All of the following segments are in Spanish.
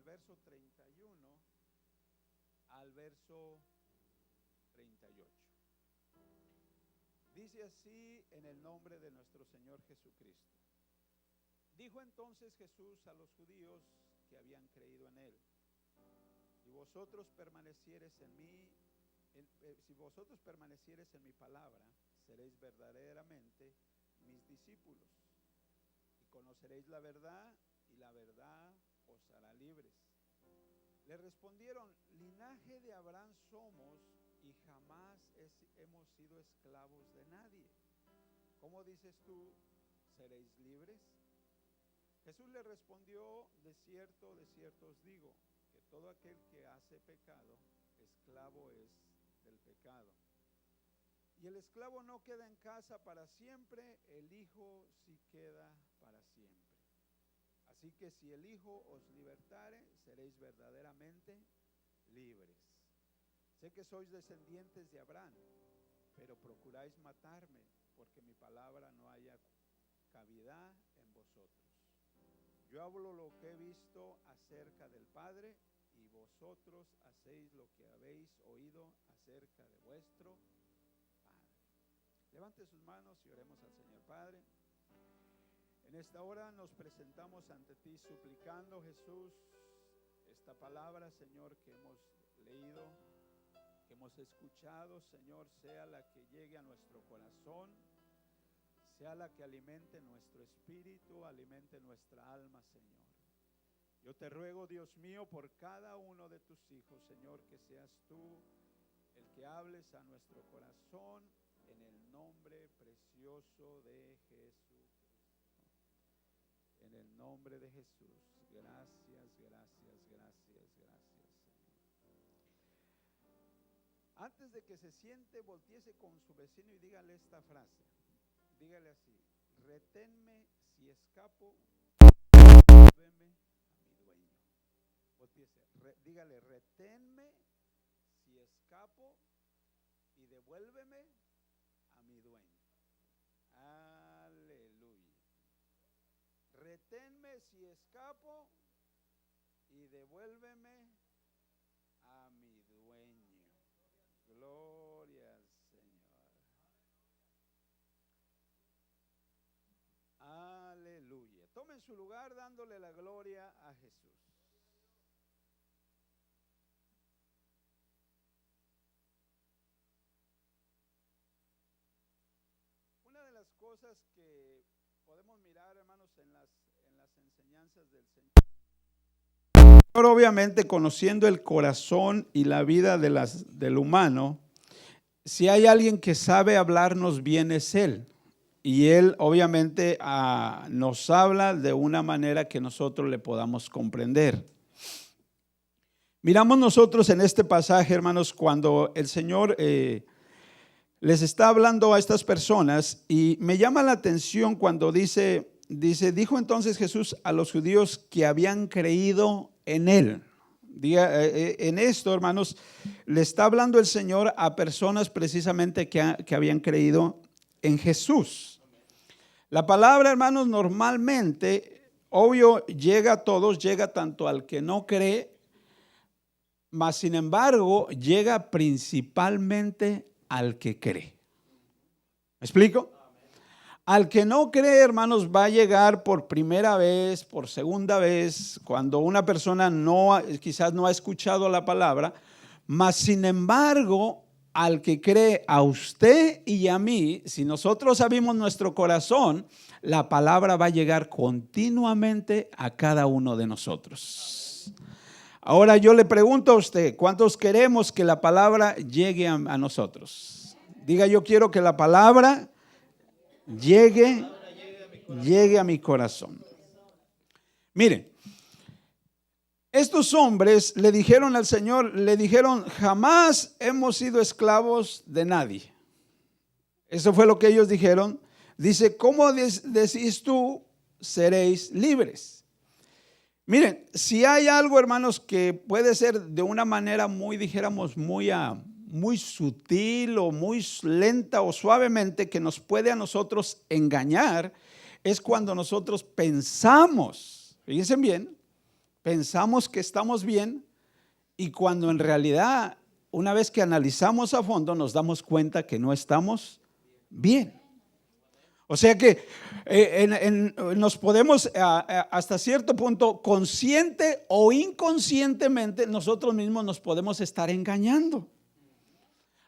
verso 31 al verso 38. Dice así en el nombre de nuestro Señor Jesucristo. Dijo entonces Jesús a los judíos que habían creído en él: si vosotros permaneciereis en mí, si vosotros permaneciereis en mi palabra, seréis verdaderamente mis discípulos, y conoceréis la verdad, y la verdad os hará libres. Le respondieron: linaje de Abraham somos, y jamás hemos sido esclavos de nadie. ¿Cómo dices tú, seréis libres? Jesús le respondió: de cierto os digo, que todo aquel que hace pecado, esclavo es del pecado. Y el esclavo no queda en casa para siempre, el Hijo sí queda para siempre. Así que si el Hijo os libertare, seréis verdaderamente libres. Sé que sois descendientes de Abraham, pero procuráis matarme, porque mi palabra no haya cavidad en vosotros. Yo hablo lo que he visto acerca del Padre, y vosotros hacéis lo que habéis oído acerca de vuestro Padre. Levante sus manos y oremos al Señor. Padre, en esta hora nos presentamos ante ti suplicando, Jesús, esta palabra, Señor, que hemos leído, que hemos escuchado, Señor, sea la que llegue a nuestro corazón, sea la que alimente nuestro espíritu, alimente nuestra alma, Señor. Yo te ruego, Dios mío, por cada uno de tus hijos, Señor, que seas tú el que hables a nuestro corazón, en el nombre precioso de Jesucristo. En el nombre de Jesús. Gracias, Señor. Antes de que se siente, volteese con su vecino y dígale esta frase. Dígale así: reténme si escapo, devuélveme a mi dueño. Volteese, dígale: reténme si escapo y devuélveme a mi dueño. Aleluya. Reténme si escapo y devuélveme a mi dueño. Gloria al Señor. Aleluya. Tomen su lugar dándole la gloria a Jesús. Una de las cosas que podemos mirar, hermanos, en las enseñanzas del Señor, obviamente conociendo el corazón y la vida del humano, si hay alguien que sabe hablarnos bien es Él. Y Él obviamente nos habla de una manera que nosotros le podamos comprender. Miramos nosotros en este pasaje, hermanos, cuando el Señor les está hablando a estas personas, y me llama la atención cuando dice, dijo entonces Jesús a los judíos que habían creído en Él. En esto, hermanos, le está hablando el Señor a personas precisamente que habían creído en Jesús. La palabra, hermanos, normalmente, obvio, llega a todos, llega tanto al que no cree, mas sin embargo, llega principalmente al que cree. ¿Me explico? Al que no cree, hermanos, va a llegar por primera vez, por segunda vez, cuando una persona quizás no ha escuchado la palabra, mas sin embargo, al que cree, a usted y a mí, si nosotros abrimos nuestro corazón, la palabra va a llegar continuamente a cada uno de nosotros. Ahora yo le pregunto a usted, ¿cuántos queremos que la palabra llegue a nosotros? Diga: yo quiero que la palabra llegue a mi corazón. Miren, estos hombres le dijeron al Señor, jamás hemos sido esclavos de nadie. Eso fue lo que ellos dijeron. Dice: ¿cómo decís tú, seréis libres? Miren, si hay algo, hermanos, que puede ser de una manera muy, dijéramos, muy sutil o muy lenta o suavemente, que nos puede a nosotros engañar, es cuando nosotros pensamos, fíjense bien, pensamos que estamos bien y cuando en realidad, una vez que analizamos a fondo, nos damos cuenta que no estamos bien. O sea que nos podemos hasta cierto punto, consciente o inconscientemente, nosotros mismos nos podemos estar engañando.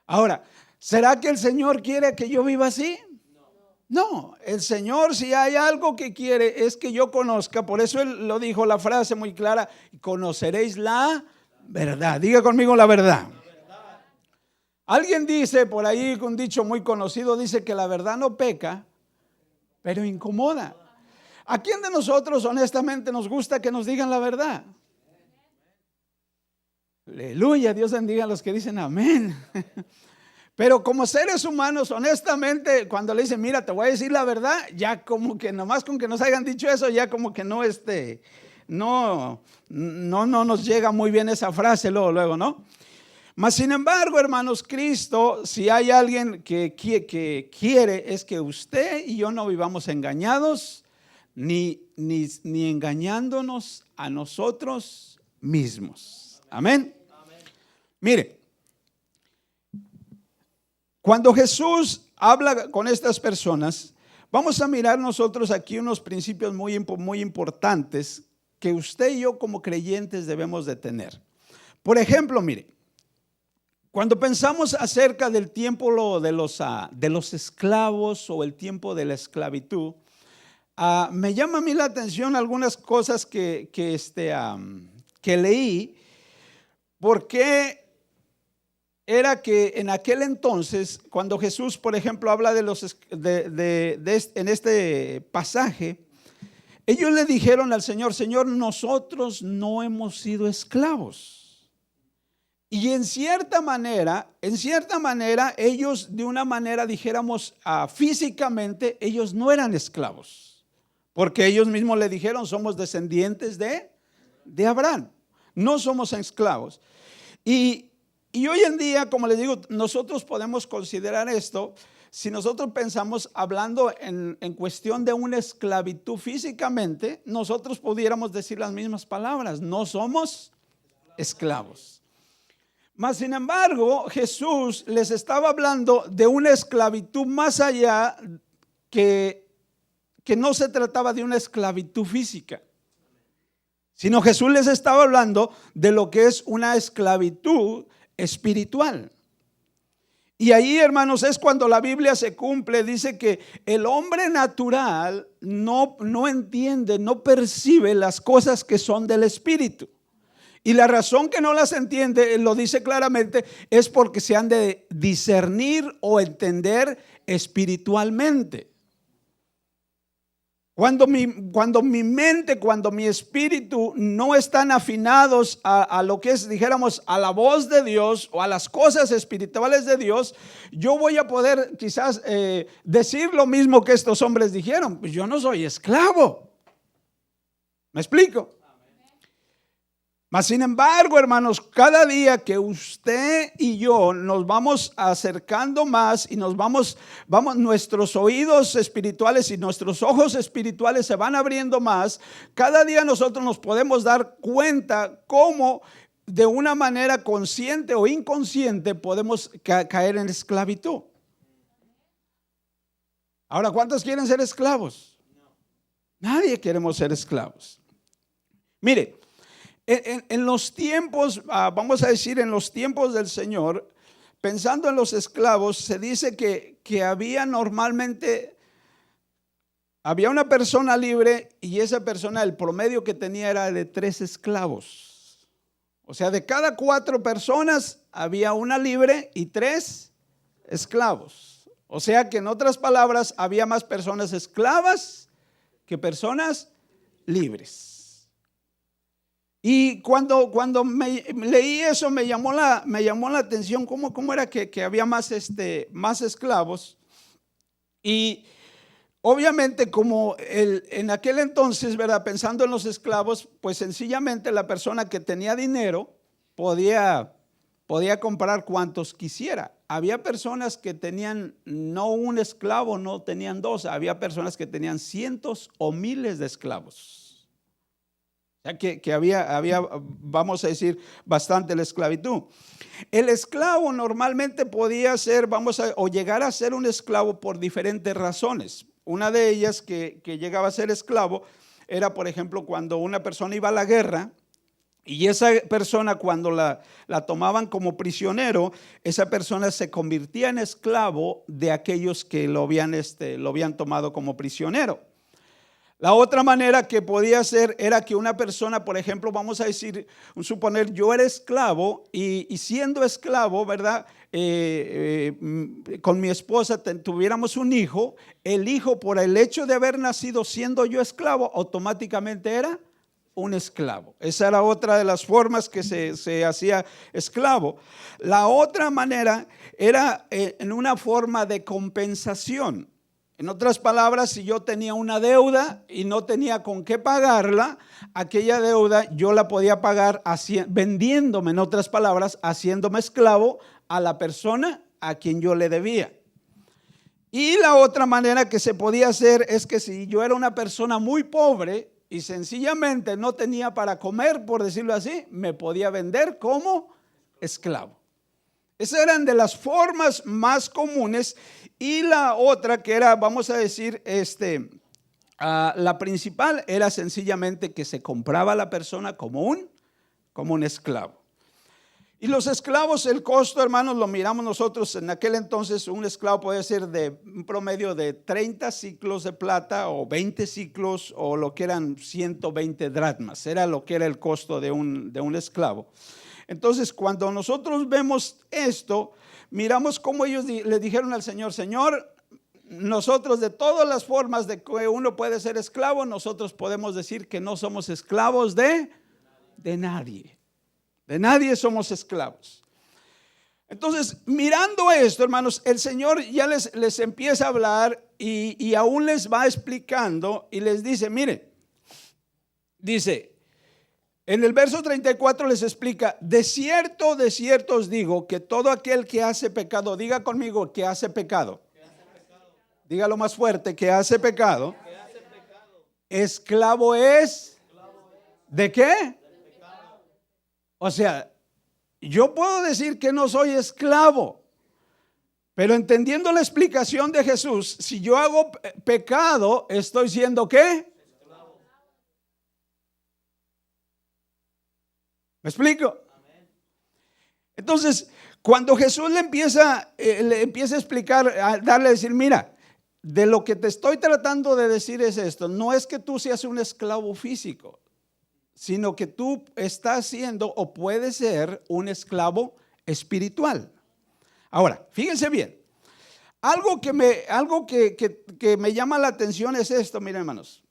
Ahora, ¿será que el Señor quiere que yo viva así? No, el Señor, si hay algo que quiere, es que yo conozca. Por eso Él lo dijo, la frase muy clara: conoceréis la verdad. Diga conmigo la verdad. Alguien dice por ahí, un dicho muy conocido, dice que la verdad no peca, pero incomoda. ¿A quién de nosotros honestamente nos gusta que nos digan la verdad? Aleluya, Dios bendiga a los que dicen amén. Pero como seres humanos, honestamente, cuando le dicen, mira, te voy a decir la verdad, ya como que nomás con que nos hayan dicho eso, ya como que no nos llega muy bien esa frase luego, ¿no? Mas sin embargo, hermanos, Cristo, si hay alguien que quiere, es que usted y yo no vivamos engañados, ni engañándonos a nosotros mismos. Amén. Mire, cuando Jesús habla con estas personas, vamos a mirar nosotros aquí unos principios muy importantes que usted y yo como creyentes debemos de tener. Por ejemplo, mire, cuando pensamos acerca del tiempo de los esclavos o el tiempo de la esclavitud, me llama a mí la atención algunas cosas que leí, porque era que en aquel entonces, cuando Jesús, por ejemplo, habla en este pasaje, ellos le dijeron al Señor: Señor, nosotros no hemos sido esclavos. Y en cierta manera, ellos de una manera, dijéramos, físicamente, ellos no eran esclavos, porque ellos mismos le dijeron: somos descendientes de Abraham, no somos esclavos. Y hoy en día, como les digo, nosotros podemos considerar esto, si nosotros pensamos, hablando en cuestión de una esclavitud físicamente, nosotros pudiéramos decir las mismas palabras: no somos esclavos. Mas sin embargo, Jesús les estaba hablando de una esclavitud más allá, que no se trataba de una esclavitud física, sino Jesús les estaba hablando de lo que es una esclavitud espiritual. Y ahí, hermanos, es cuando la Biblia se cumple. Dice que el hombre natural no entiende, no percibe las cosas que son del espíritu. Y la razón que no las entiende, lo dice claramente, es porque se han de discernir o entender espiritualmente. Cuando mi mente, cuando mi espíritu no están afinados a lo que es, dijéramos, a la voz de Dios o a las cosas espirituales de Dios, yo voy a poder quizás decir lo mismo que estos hombres dijeron: pues yo no soy esclavo. ¿Me explico? Mas sin embargo, hermanos, cada día que usted y yo nos vamos acercando más y vamos, nuestros oídos espirituales y nuestros ojos espirituales se van abriendo más, cada día nosotros nos podemos dar cuenta cómo de una manera consciente o inconsciente podemos caer en esclavitud. Ahora, ¿cuántos quieren ser esclavos? Nadie queremos ser esclavos. Mire, en los tiempos, vamos a decir, en los tiempos del Señor, pensando en los esclavos, se dice que había normalmente, había una persona libre, y esa persona, el promedio que tenía era de 3 esclavos. O sea, de cada 4 personas había una libre y 3 esclavos. O sea que, en otras palabras, había más personas esclavas que personas libres. Y cuando leí eso, me llamó la atención cómo era que había más esclavos. Y obviamente, como en aquel entonces, ¿verdad?, pensando en los esclavos, pues sencillamente la persona que tenía dinero podía comprar cuantos quisiera. Había personas que tenían no un esclavo, no tenían 2, había personas que tenían cientos o miles de esclavos. Que había, vamos a decir, bastante la esclavitud. El esclavo normalmente podía ser, o llegar a ser un esclavo por diferentes razones. Una de ellas que llegaba a ser esclavo era, por ejemplo, cuando una persona iba a la guerra y esa persona, cuando la tomaban como prisionero, esa persona se convertía en esclavo de aquellos que lo habían tomado como prisionero. La otra manera que podía ser era que una persona, por ejemplo, vamos a decir, suponer yo era esclavo y siendo esclavo, ¿verdad? Con mi esposa tuviéramos un hijo, el hijo por el hecho de haber nacido siendo yo esclavo, automáticamente era un esclavo. Esa era otra de las formas que se hacía esclavo. La otra manera era en una forma de compensación. En otras palabras, si yo tenía una deuda y no tenía con qué pagarla, aquella deuda yo la podía pagar vendiéndome, en otras palabras, haciéndome esclavo a la persona a quien yo le debía. Y la otra manera que se podía hacer es que si yo era una persona muy pobre y sencillamente no tenía para comer, por decirlo así, me podía vender como esclavo. Esas eran de las formas más comunes. Y la otra que era, vamos a decir, la principal era sencillamente que se compraba a la persona como un esclavo. Y los esclavos, el costo, hermanos, lo miramos nosotros en aquel entonces. Un esclavo podía ser de un promedio de 30 ciclos de plata o 20 ciclos o lo que eran 120 dracmas. Era lo que era el costo de un esclavo. Entonces, cuando nosotros vemos esto, miramos cómo ellos le dijeron al Señor: Señor, nosotros de todas las formas de que uno puede ser esclavo, nosotros podemos decir que no somos esclavos de nadie. De nadie somos esclavos. Entonces, mirando esto, hermanos, el Señor ya les empieza a hablar y aún les va explicando y les dice, mire, dice, en el verso 34 les explica: de cierto os digo que todo aquel que hace pecado, diga conmigo, que hace pecado. Dígalo más fuerte, que hace pecado. Esclavo es. ¿De qué? O sea, yo puedo decir que no soy esclavo, pero entendiendo la explicación de Jesús, si yo hago pecado, estoy siendo ¿qué? ¿Me explico? Entonces, cuando Jesús le empieza a explicar, a darle a decir, mira, de lo que te estoy tratando de decir es esto: no es que tú seas un esclavo físico, sino que tú estás siendo o puedes ser un esclavo espiritual. Ahora, fíjense bien, algo que me llama la atención es esto, miren, hermanos.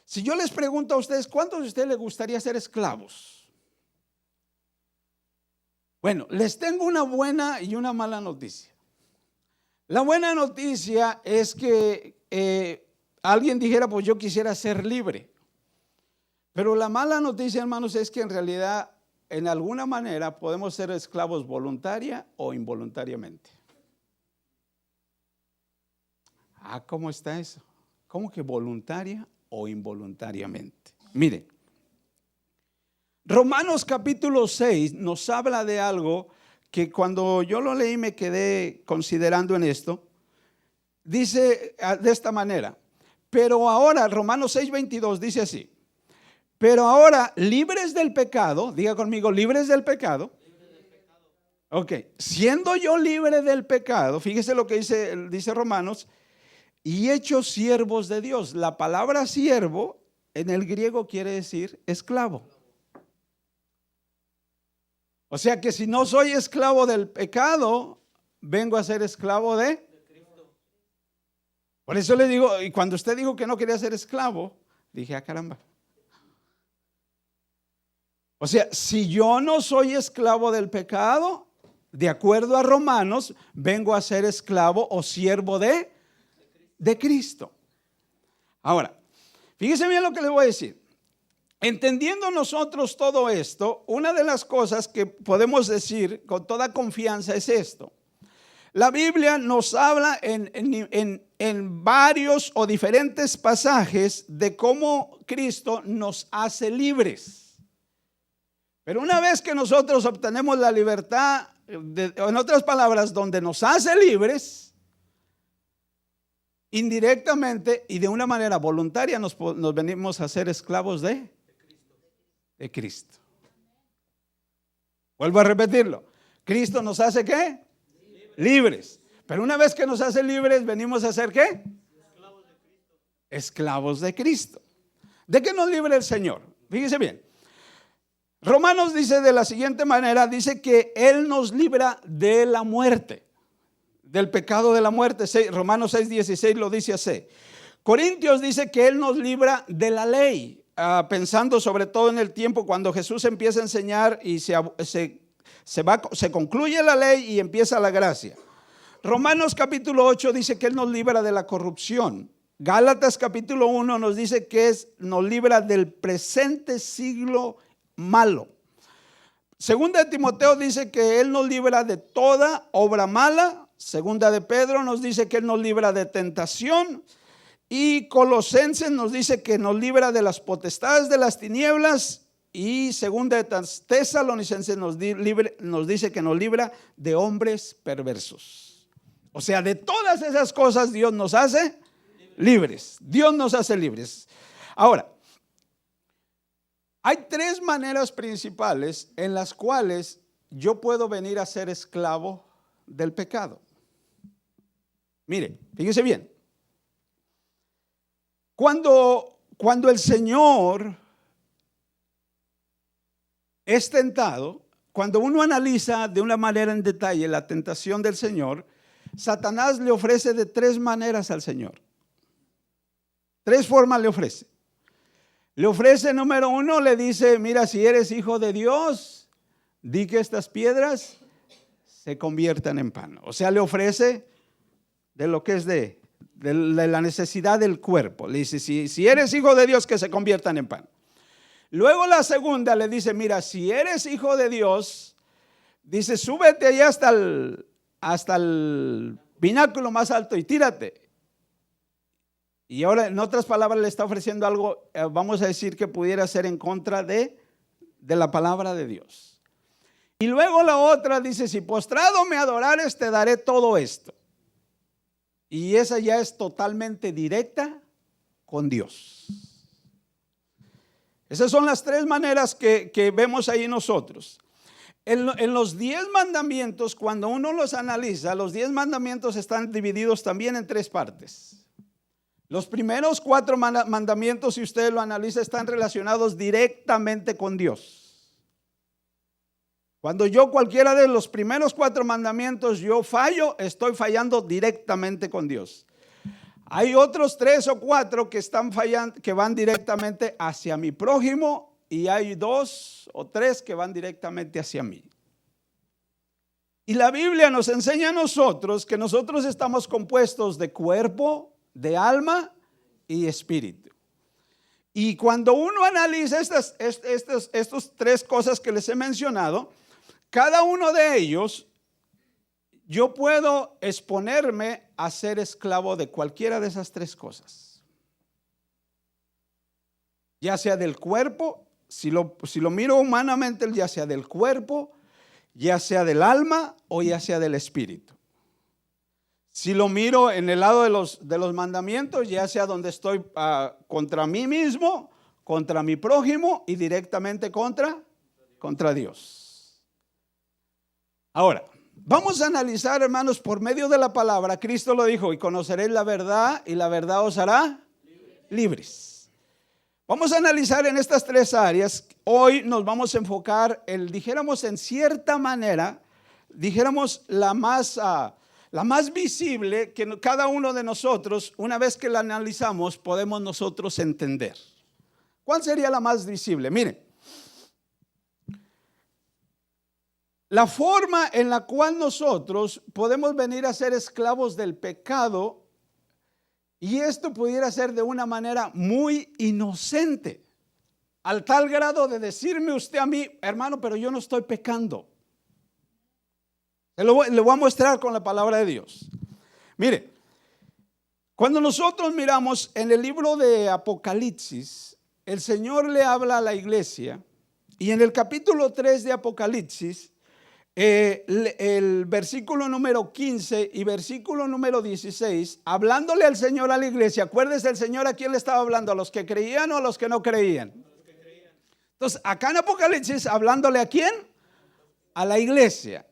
Si yo les pregunto a ustedes, ¿cuántos de ustedes les gustaría ser esclavos? Bueno, les tengo una buena y una mala noticia. La buena noticia es que alguien dijera, pues yo quisiera ser libre. Pero la mala noticia, hermanos, es que en realidad, en alguna manera, podemos ser esclavos voluntaria o involuntariamente. ¿Cómo está eso? ¿Cómo que voluntaria o involuntariamente? Mire, Romanos capítulo 6 nos habla de algo que cuando yo lo leí me quedé considerando en esto. Dice de esta manera: pero ahora, Romanos 6:22 dice así: pero ahora, libres del pecado, diga conmigo, libres del pecado. Ok, siendo yo libre del pecado, fíjese lo que dice Romanos, y hechos siervos de Dios. La palabra siervo en el griego quiere decir esclavo. O sea que si no soy esclavo del pecado, vengo a ser esclavo de Cristo. Por eso le digo, y cuando usted dijo que no quería ser esclavo, dije, caramba. O sea, si yo no soy esclavo del pecado, de acuerdo a Romanos, vengo a ser esclavo o siervo de Cristo. Ahora, fíjese bien lo que le voy a decir. Entendiendo nosotros todo esto, una de las cosas que podemos decir con toda confianza es esto: la Biblia nos habla en en varios o diferentes pasajes de cómo Cristo nos hace libres. Pero una vez que nosotros obtenemos la libertad, en otras palabras, donde nos hace libres, indirectamente y de una manera voluntaria nos venimos a ser esclavos de Cristo. Vuelvo a repetirlo. Cristo nos hace ¿qué? Libres. Pero una vez que nos hace libres, venimos a ser ¿qué? Esclavos de Cristo. ¿De qué nos libra el Señor? Fíjese bien. Romanos dice de la siguiente manera, dice que Él nos libra de la muerte, del pecado de la muerte. Romanos 6:16 lo dice así. Corintios dice que Él nos libra de la ley, pensando sobre todo en el tiempo cuando Jesús empieza a enseñar y se concluye la ley y empieza la gracia. Romanos capítulo 8 dice que Él nos libra de la corrupción. Gálatas capítulo 1 nos dice que nos libra del presente siglo malo. Segunda de Timoteo dice que Él nos libra de toda obra mala. Segunda de Pedro nos dice que Él nos libra de tentación. Y Colosenses nos dice que nos libra de las potestades de las tinieblas. Y segunda de Tesalonicenses nos dice que nos libra de hombres perversos. O sea, de todas esas cosas Dios nos hace libres. Dios nos hace libres. Ahora, hay tres maneras principales en las cuales yo puedo venir a ser esclavo del pecado. Mire, fíjese bien. Cuando el Señor es tentado, cuando uno analiza de una manera en detalle la tentación del Señor, Satanás le ofrece de tres maneras al Señor. Tres formas le ofrece. Le ofrece, número uno, le dice, mira, si eres hijo de Dios, di que estas piedras se conviertan en pan. O sea, le ofrece de lo que es de la necesidad del cuerpo. Le dice, si eres hijo de Dios, que se conviertan en pan. Luego la segunda le dice, mira, si eres hijo de Dios, dice, súbete allá hasta el pináculo más alto y tírate. Y ahora, en otras palabras, le está ofreciendo algo, vamos a decir que pudiera ser en contra de la palabra de Dios. Y luego la otra dice, si postrado me adorares, te daré todo esto. Y esa ya es totalmente directa con Dios. Esas son las tres maneras que vemos ahí nosotros. En los 10 mandamientos, cuando uno los analiza, los 10 mandamientos están divididos también en tres partes. Los primeros 4 mandamientos, si usted lo analiza, están relacionados directamente con Dios. Cuando yo cualquiera de los primeros 4 mandamientos yo fallo, estoy fallando directamente con Dios. Hay otros 3 o 4 que están fallando, que van directamente hacia mi prójimo, y hay 2 o 3 que van directamente hacia mí. Y la Biblia nos enseña a nosotros que nosotros estamos compuestos de cuerpo, de alma y espíritu. Y cuando uno analiza estas 3 cosas que les he mencionado, cada uno de ellos, yo puedo exponerme a ser esclavo de cualquiera de esas 3 cosas. Ya sea del cuerpo, si lo miro humanamente, ya sea del cuerpo, ya sea del alma o ya sea del espíritu. Si lo miro en el lado de los mandamientos, ya sea donde estoy contra mí mismo, contra mi prójimo y directamente contra Dios. Ahora, vamos a analizar, hermanos, por medio de la palabra. Cristo lo dijo, y conoceréis la verdad y la verdad os hará libres. Vamos a analizar en estas 3 áreas. Hoy nos vamos a enfocar, dijéramos en cierta manera, dijéramos la más visible que cada uno de nosotros, una vez que la analizamos, podemos nosotros entender. ¿Cuál sería la más visible? Miren, la forma en la cual nosotros podemos venir a ser esclavos del pecado, y esto pudiera ser de una manera muy inocente, al tal grado de decirme usted a mí, hermano, pero yo no estoy pecando. Le voy a mostrar con la palabra de Dios. Mire, Cuando nosotros miramos en el libro de Apocalipsis, el Señor le habla a la iglesia y en el capítulo 3 de Apocalipsis, el versículo número 15 y versículo número 16, hablándole al Señor a la iglesia, acuérdese el Señor a quién le estaba hablando, a los que creían o a los que no creían. Entonces, acá en Apocalipsis, hablándole a quién, a la iglesia.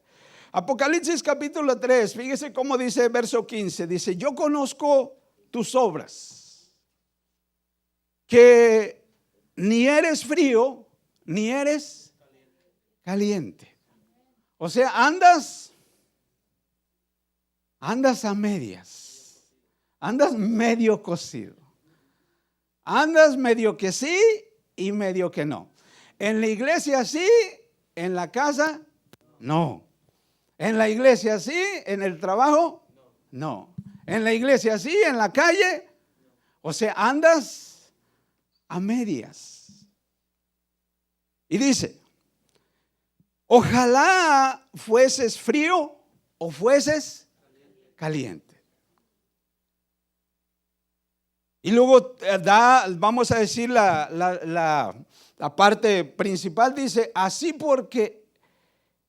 Apocalipsis capítulo 3, fíjese cómo dice verso 15, dice: yo conozco tus obras, que ni eres frío, ni eres caliente. O sea, andas a medias, andas medio cocido, andas medio que sí y medio que no. En la iglesia sí, en la casa no. En la iglesia sí, en el trabajo no. En la iglesia sí, en la calle. O sea, andas a medias. Y dice: ojalá fueses frío o fueses caliente. Y luego vamos a decir la parte principal, dice: así porque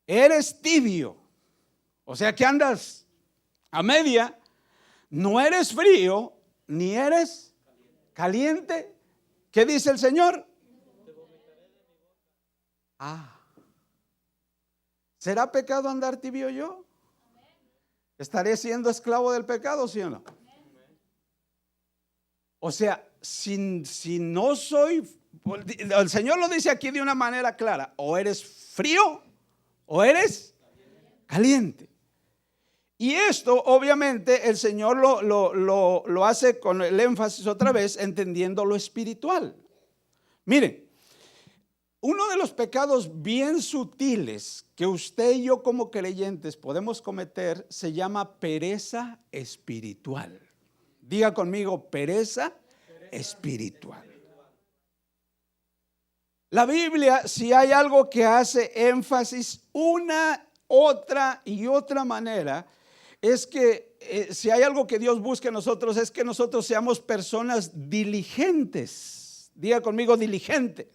eres tibio, o sea que andas a media, no eres frío ni eres caliente. ¿Qué dice el Señor? ¿Será pecado andar tibio yo? ¿Estaré siendo esclavo del pecado, sí o no? O sea, si no soy, el Señor lo dice aquí de una manera clara: o eres frío o eres caliente. Y esto obviamente el Señor lo hace con el énfasis otra vez, entendiendo lo espiritual. Miren, uno de los pecados bien sutiles que usted y yo como creyentes podemos cometer se llama pereza espiritual. Diga conmigo: pereza espiritual. La Biblia, si hay algo que hace énfasis una, otra y otra manera, es que si hay algo que Dios busca en nosotros, es que nosotros seamos personas diligentes. Diga conmigo: diligente.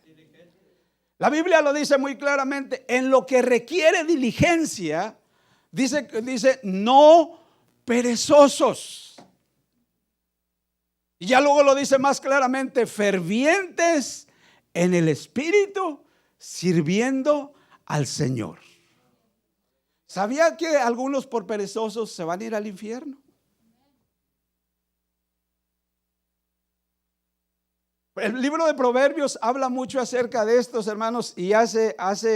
La Biblia lo dice muy claramente: en lo que requiere diligencia, dice no perezosos. Y ya luego lo dice más claramente: fervientes en el espíritu, sirviendo al Señor. ¿Sabía que algunos por perezosos se van a ir al infierno? El libro de Proverbios habla mucho acerca de estos, hermanos, y hace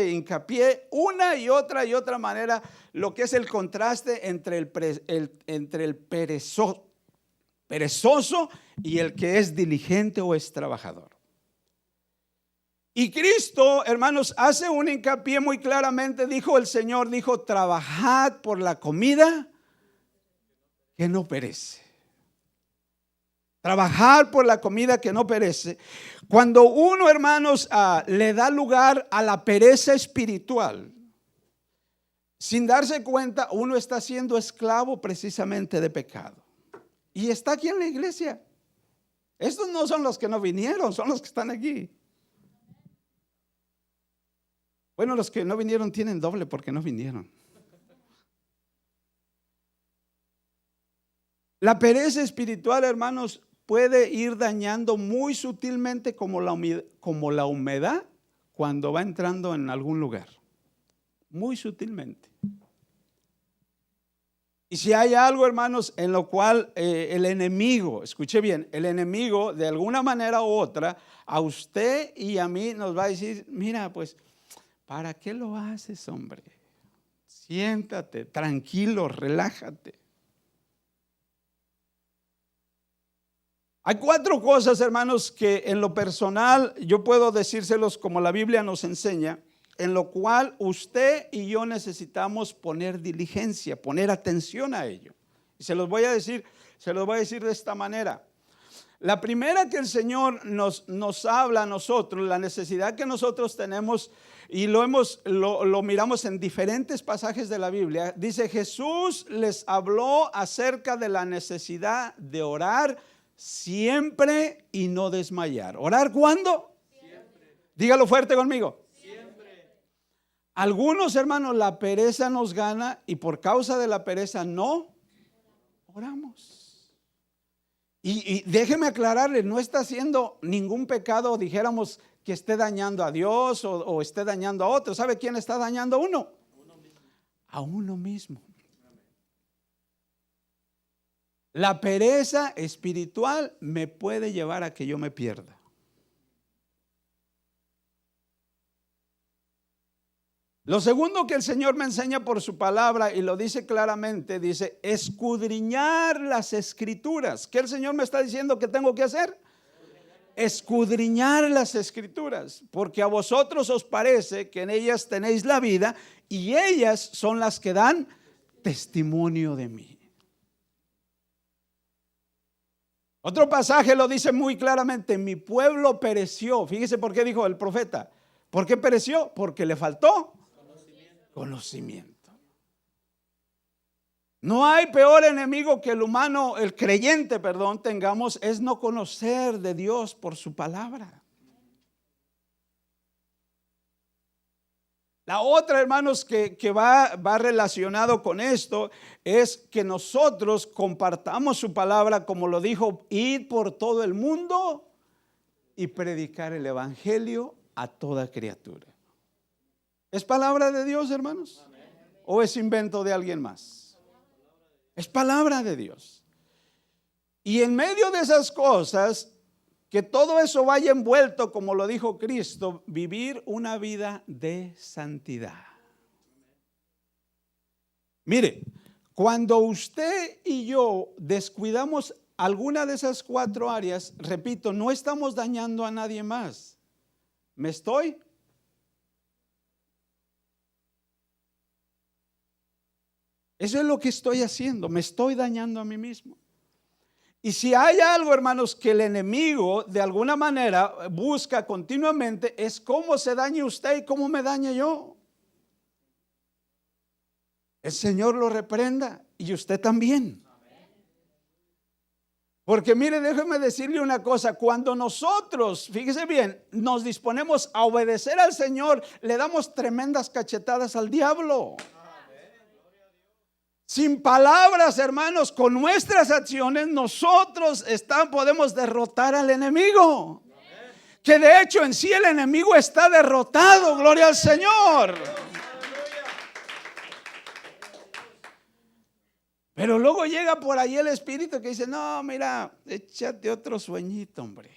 hincapié una y otra manera lo que es el contraste entre el perezoso y el que es diligente o es trabajador. Y Cristo, hermanos, hace un hincapié muy claramente. Dijo el Señor, dijo: trabajad por la comida que no perece. Trabajar por la comida que no perece. Cuando uno, hermanos, le da lugar a la pereza espiritual, sin darse cuenta, uno está siendo esclavo precisamente de pecado. Y está aquí en la iglesia. Estos no son los que no vinieron, son los que están aquí. Bueno, los que no vinieron tienen doble porque no vinieron. La pereza espiritual, hermanos, puede ir dañando muy sutilmente como la humedad cuando va entrando en algún lugar. Muy sutilmente. Y si hay algo, hermanos, en lo cual el enemigo, escuche bien, el enemigo de alguna manera u otra, a usted y a mí nos va a decir: mira, pues, ¿para qué lo haces, hombre? Siéntate, tranquilo, relájate. Hay 4 cosas, hermanos, que en lo personal yo puedo decírselos como la Biblia nos enseña, en lo cual usted y yo necesitamos poner diligencia, poner atención a ello. Y se los voy a decir de esta manera. La primera que el Señor nos habla a nosotros, la necesidad que nosotros tenemos, y lo miramos en diferentes pasajes de la Biblia. Dice: Jesús les habló acerca de la necesidad de orar siempre y no desmayar. ¿Orar cuándo? Siempre. Dígalo fuerte conmigo. Siempre. Algunos, hermanos, la pereza nos gana y por causa de la pereza no oramos. Y déjeme aclararle, no está haciendo ningún pecado, dijéramos, que esté dañando a Dios o esté dañando a otro. ¿Sabe quién está dañando a uno? A uno mismo. La pereza espiritual me puede llevar a que yo me pierda. Lo segundo que el Señor me enseña por su palabra, y lo dice claramente, dice: escudriñar las escrituras. ¿Qué el Señor me está diciendo que tengo que hacer? Escudriñar las escrituras, porque a vosotros os parece que en ellas tenéis la vida, y ellas son las que dan testimonio de mí. Otro pasaje lo dice muy claramente: mi pueblo pereció. Fíjese por qué dijo el profeta. ¿Por qué pereció? Porque le faltó conocimiento. No hay peor enemigo que el humano, el creyente, tengamos, es no conocer de Dios por su palabra. La otra, hermanos, que va relacionado con esto, es que nosotros compartamos su palabra, como lo dijo: id por todo el mundo y predicar el evangelio a toda criatura. ¿Es palabra de Dios, hermanos? ¿O es invento de alguien más? Es palabra de Dios. Y en medio de esas cosas, que todo eso vaya envuelto, como lo dijo Cristo, vivir una vida de santidad. Mire, cuando usted y yo descuidamos alguna de esas 4 áreas, repito, no estamos dañando a nadie más. Eso es lo que estoy haciendo, me estoy dañando a mí mismo. Y si hay algo, hermanos, que el enemigo de alguna manera busca continuamente, es cómo se dañe usted y cómo me dañe yo. El Señor lo reprenda y usted también. Porque mire, déjeme decirle una cosa: cuando nosotros, fíjese bien, nos disponemos a obedecer al Señor, le damos tremendas cachetadas al diablo. Sin palabras, hermanos, con nuestras acciones nosotros podemos derrotar al enemigo. Que de hecho en sí el enemigo está derrotado, gloria al Señor. Pero luego llega por ahí el espíritu que dice: no, mira, échate otro sueñito, hombre.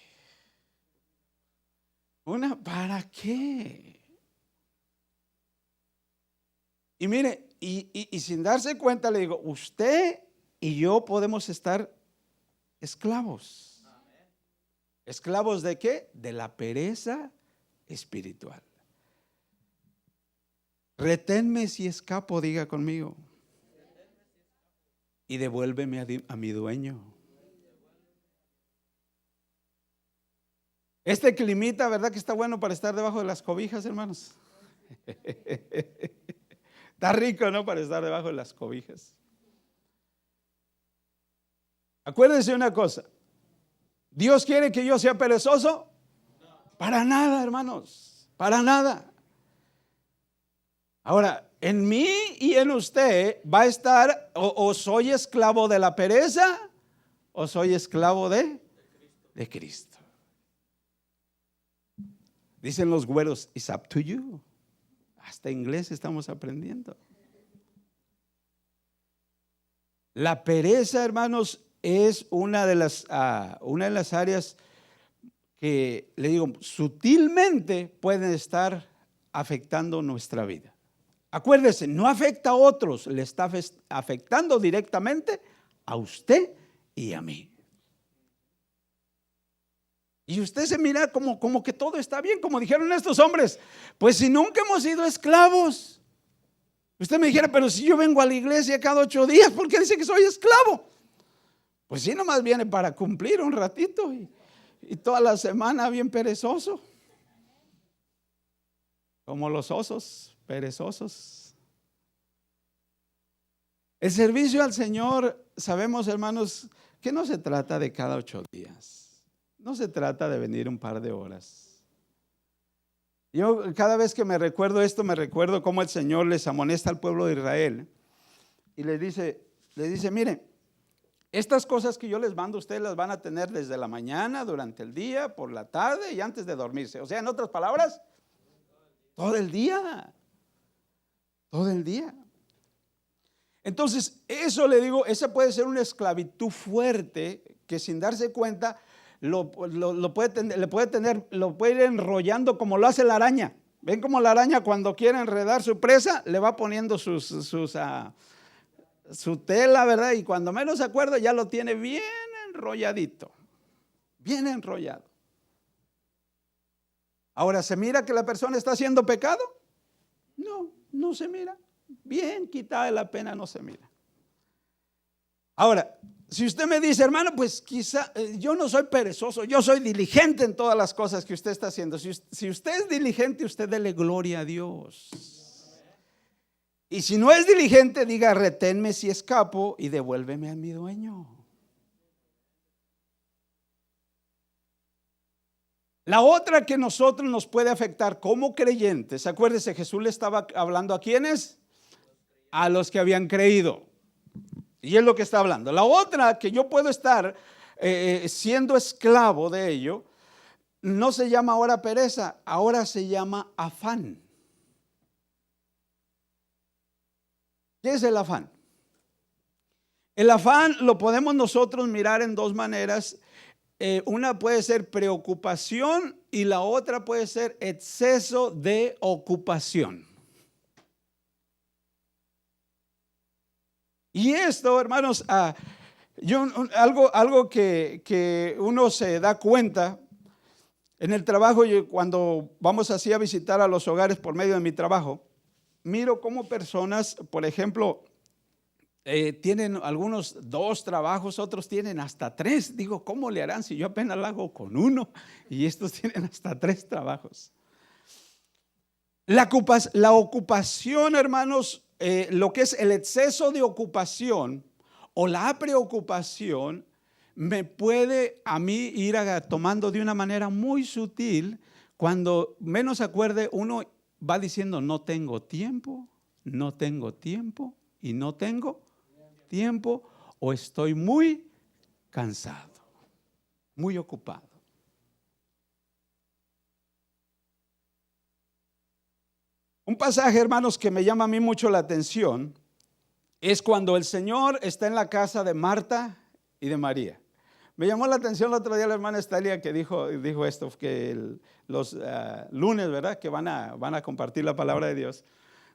¿Para qué? Y mire, y sin darse cuenta le digo: usted y yo podemos estar esclavos. ¿Esclavos de qué? De la pereza espiritual. Reténme si escapo, diga conmigo. Y devuélveme a mi dueño. Este climita, ¿verdad que está bueno para estar debajo de las cobijas, hermanos? Está rico, ¿no? Para estar debajo de las cobijas. Acuérdense una cosa: ¿Dios quiere que yo sea perezoso? Para nada, hermanos, para nada. Ahora, en mí y en usted va a estar, o soy esclavo de la pereza, o soy esclavo de Cristo. Dicen los güeros: it's up to you. Hasta inglés estamos aprendiendo. La pereza, hermanos, es una de las áreas que, le digo, sutilmente pueden estar afectando nuestra vida. Acuérdese, no afecta a otros, le está afectando directamente a usted y a mí. Y usted se mira como que todo está bien, como dijeron estos hombres: pues si nunca hemos sido esclavos. Usted me dijera: pero si yo vengo a la iglesia cada 8 días, ¿por qué dice que soy esclavo? Pues sí, nomás viene para cumplir un ratito y toda la semana bien perezoso. Como los osos perezosos. El servicio al Señor, sabemos, hermanos, que no se trata de cada 8 días. No se trata de venir un par de horas. Yo cada vez que me recuerdo esto, me recuerdo cómo el Señor les amonesta al pueblo de Israel y les dice, miren, estas cosas que yo les mando, ustedes las van a tener desde la mañana, durante el día, por la tarde y antes de dormirse. O sea, en otras palabras, todo el día. Todo el día. Entonces, eso le digo, esa puede ser una esclavitud fuerte que sin darse cuenta lo puede ir enrollando como lo hace la araña. ¿Ven cómo la araña cuando quiere enredar su presa le va poniendo su tela, ¿verdad? Y cuando menos se acuerda ya lo tiene bien enrolladito, bien enrollado. Ahora, ¿se mira que la persona está haciendo pecado? No, no se mira. Bien quitada de la pena, no se mira. Ahora, si usted me dice, hermano, pues quizá yo no soy perezoso, yo soy diligente en todas las cosas que usted está haciendo. Si usted es diligente, usted dele gloria a Dios. Y si no es diligente, diga, reténme si escapo y devuélveme a mi dueño. La otra que nosotros nos puede afectar como creyentes, acuérdese, Jesús le estaba hablando a ¿quiénes? A los que habían creído. Y es lo que está hablando. La otra que yo puedo estar siendo esclavo de ello, no se llama ahora pereza, ahora se llama afán. ¿Qué es el afán? El afán lo podemos nosotros mirar en dos maneras. Una puede ser preocupación y la otra puede ser exceso de ocupación. Y esto, hermanos, algo que uno se da cuenta en el trabajo, cuando vamos así a visitar a los hogares por medio de mi trabajo, miro cómo personas, por ejemplo, tienen algunos 2 trabajos, otros tienen hasta 3. Digo, ¿cómo le harán si yo apenas lo hago con 1? Y estos tienen hasta 3 trabajos. La ocupación, hermanos, lo que es el exceso de ocupación o la preocupación me puede a mí ir tomando de una manera muy sutil. Cuando menos se acuerde, uno va diciendo, no tengo tiempo y no tengo tiempo, o estoy muy cansado, muy ocupado. Un pasaje, hermanos, que me llama a mí mucho la atención es cuando el Señor está en la casa de Marta y de María. Me llamó la atención el otro día la hermana Estalia que dijo esto, que los lunes, ¿verdad?, que van a compartir la palabra de Dios.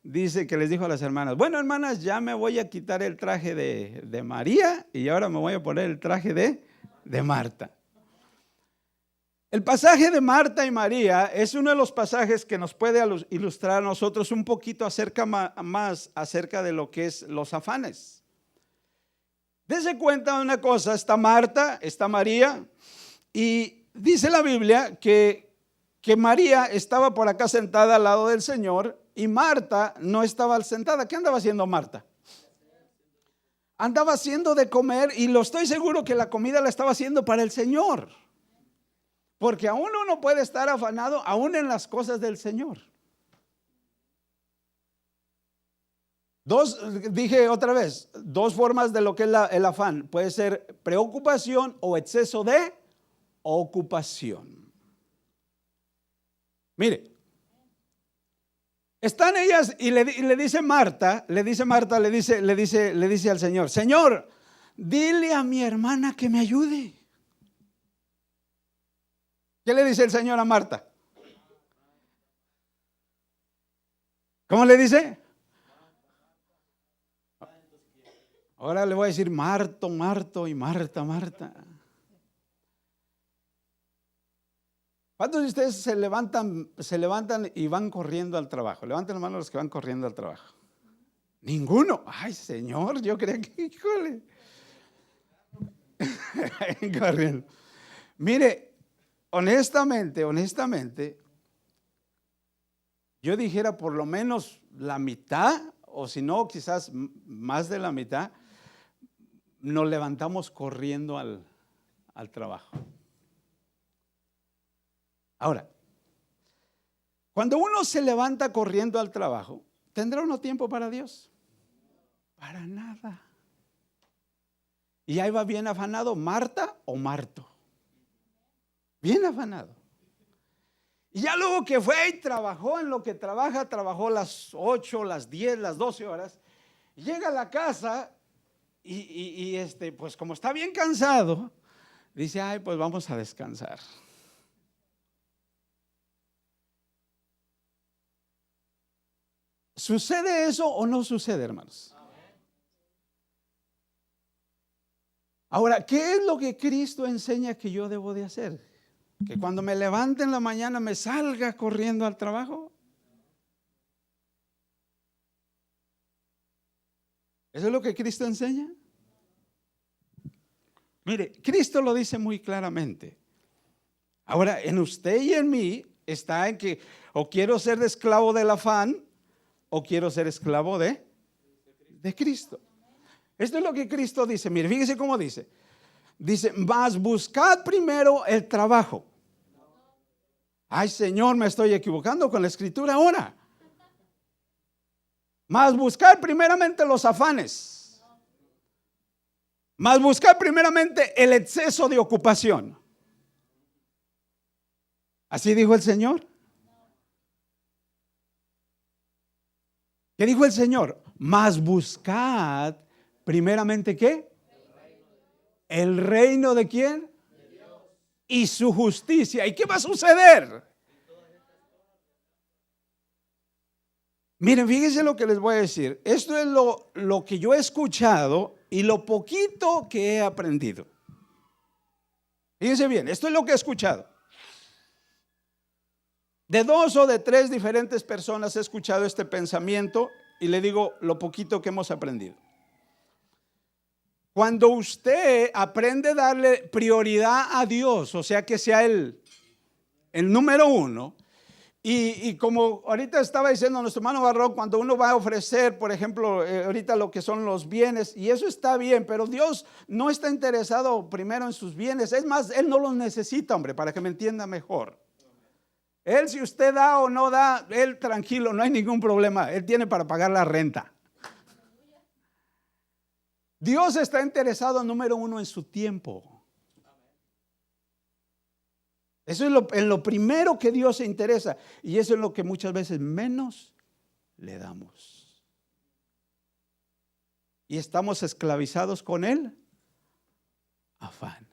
Dice que les dijo a las hermanas, bueno, hermanas, ya me voy a quitar el traje de María y ahora me voy a poner el traje de Marta. El pasaje de Marta y María es uno de los pasajes que nos puede ilustrar a nosotros un poquito más acerca de lo que es los afanes. Dese cuenta de una cosa, está Marta, está María, y dice la Biblia que María estaba por acá sentada al lado del Señor y Marta no estaba sentada. ¿Qué andaba haciendo Marta? Andaba haciendo de comer, y lo estoy seguro que la comida la estaba haciendo para el Señor. Porque aún uno puede estar afanado, aún en las cosas del Señor. Dije otra vez, 2 formas de lo que es el afán. Puede ser preocupación o exceso de ocupación. Mire, están ellas y le dice Marta, le dice al Señor, Señor, dile a mi hermana que me ayude. ¿Qué le dice el Señor a Marta? ¿Cómo le dice? Ahora le voy a decir Marto, Marto y Marta, Marta. ¿Cuántos de ustedes se levantan y van corriendo al trabajo? Levanten la mano los que van corriendo al trabajo. Ninguno. Ay, Señor, yo creía que, híjole. Corriendo. Mire, honestamente, yo dijera por lo menos la mitad, o si no, quizás más de la mitad, nos levantamos corriendo al trabajo. Ahora, cuando uno se levanta corriendo al trabajo, ¿tendrá uno tiempo para Dios? Para nada. Y ahí va bien afanado, Marta o Marto. Bien afanado. Y ya luego que fue y trabajó en lo que trabaja, trabajó las 8, las 10, las 12 horas, llega a la casa y pues como está bien cansado, dice, ay, pues vamos a descansar. ¿Sucede eso o no sucede, hermanos? Ahora, ¿qué es lo que Cristo enseña que yo debo de hacer? Que cuando me levante en la mañana me salga corriendo al trabajo. ¿Eso es lo que Cristo enseña? Mire, Cristo lo dice muy claramente. Ahora, en usted y en mí está en que o quiero ser esclavo del afán o quiero ser esclavo de Cristo. Esto es lo que Cristo dice. Mire, fíjese cómo dice. Dice, mas buscad primero el trabajo. Ay, Señor, me estoy equivocando con la escritura ahora. Mas buscad primeramente los afanes. Mas buscad primeramente el exceso de ocupación. ¿Así dijo el Señor? ¿Qué dijo el Señor? Mas buscad primeramente ¿qué? El reino de ¿quién? Y su justicia. ¿Y qué va a suceder? Miren, fíjense lo que les voy a decir. Esto es lo que yo he escuchado y lo poquito que he aprendido. Fíjense bien, esto es lo que he escuchado. De 2 o de 3 diferentes personas he escuchado este pensamiento y le digo lo poquito que hemos aprendido. Cuando usted aprende a darle prioridad a Dios, o sea que sea el número 1, y como ahorita estaba diciendo nuestro hermano Barrón, cuando uno va a ofrecer, por ejemplo, ahorita lo que son los bienes, y eso está bien, pero Dios no está interesado primero en sus bienes. Es más, Él no los necesita, hombre, para que me entienda mejor. Él, si usted da o no da, Él tranquilo, no hay ningún problema. Él tiene para pagar la renta. Dios está interesado, número 1, en su tiempo. Eso es en lo primero que Dios se interesa. Y eso es lo que muchas veces menos le damos. Y estamos esclavizados con el afán.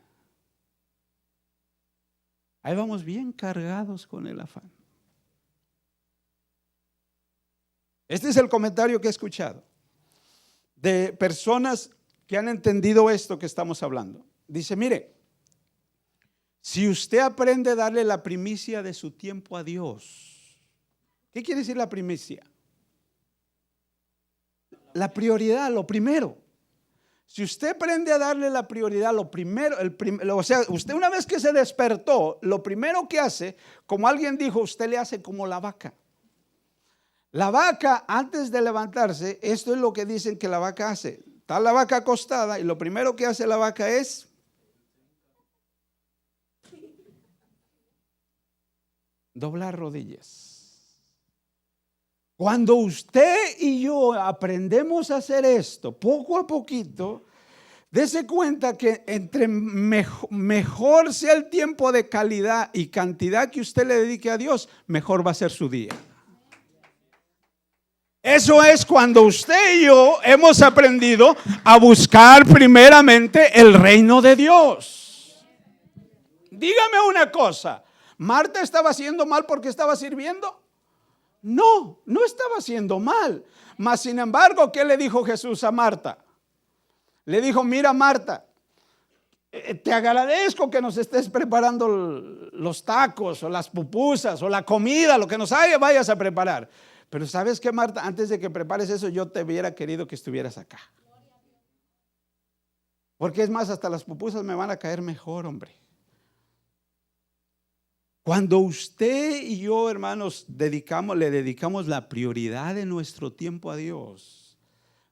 Ahí vamos bien cargados con el afán. Este es el comentario que he escuchado de personas que han entendido esto que estamos hablando. Dice, mire, si usted aprende a darle la primicia de su tiempo a Dios. ¿Qué quiere decir la primicia? La prioridad, lo primero. Si usted aprende a darle la prioridad, lo primero, o sea, usted una vez que se despertó, lo primero que hace, como alguien dijo, usted le hace como la vaca. La vaca, antes de levantarse, esto es lo que dicen que la vaca hace. Está la vaca acostada y lo primero que hace la vaca es doblar rodillas. Cuando usted y yo aprendemos a hacer esto, poco a poquito, dése cuenta que entre mejor sea el tiempo de calidad y cantidad que usted le dedique a Dios, mejor va a ser su día. Eso es cuando usted y yo hemos aprendido a buscar primeramente el reino de Dios. Dígame una cosa, ¿Marta estaba haciendo mal porque estaba sirviendo? No, no estaba haciendo mal. Mas sin embargo, ¿qué le dijo Jesús a Marta? Le dijo, mira Marta, te agradezco que nos estés preparando los tacos o las pupusas o la comida, lo que nos vayas a preparar. Pero ¿sabes qué, Marta? Antes de que prepares eso, yo te hubiera querido que estuvieras acá. Porque es más, hasta las pupusas me van a caer mejor, hombre. Cuando usted y yo, hermanos, le dedicamos la prioridad de nuestro tiempo a Dios,